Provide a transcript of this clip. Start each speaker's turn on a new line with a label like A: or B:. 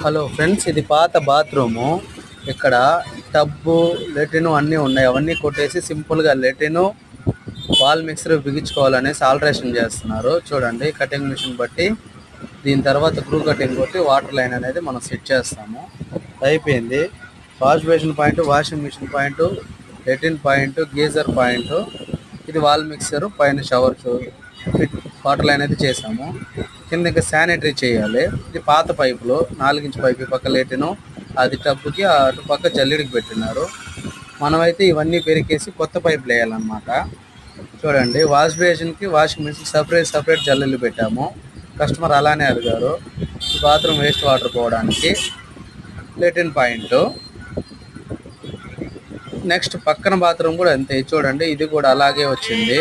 A: Hello friends, ఇది పాత bathroom. ఇక్కడ టబ్బు, లెట్రిన్ అన్నీ ఉన్నాయి. అవన్నీ కొట్టేసి సింపుల్గా లెట్రిన్ వాల్ మిక్సర్ బిగించుకోవాలనేసి ఆల్టరేషన్ చేస్తున్నారు. చూడండి, కటింగ్ మిషన్ బట్టి దీని తర్వాత గ్రూ కటింగ్ కొట్టి వాటర్ లైన్ అనేది మనం సెట్ చేస్తాము. అయిపోయింది. Wash basin point, washing machine point, latrine point, geyser point, ఇది వాల్ మిక్సర్, పైన షవర్ ఫిట్ వాటర్ లైన్ అయితే చేసాము. కింద ఇంకా శానిటరీ చేయాలి. ఇది పాత పైపులు, 4 ఇంచ్ పైపు పక్క లెట్రిన్, అది టబ్బుకి అటు పక్క జల్లెడికి పెట్టినారు. మనమైతే ఇవన్నీ పెరికేసి కొత్త పైపులు వేయాలన్నమాట. చూడండి, వాష్ బేసిన్కి వాషింగ్ మిషన్ సపరేట్ జల్లెలు పెట్టాము. కస్టమర్ అలానే అడిగారు. బాత్రూమ్ వేస్ట్ వాటర్ పోవడానికి లెట్రిన్ పాయింట్. నెక్స్ట్ పక్కన బాత్రూమ్ కూడా అంతే. చూడండి, ఇది కూడా అలాగే వచ్చింది.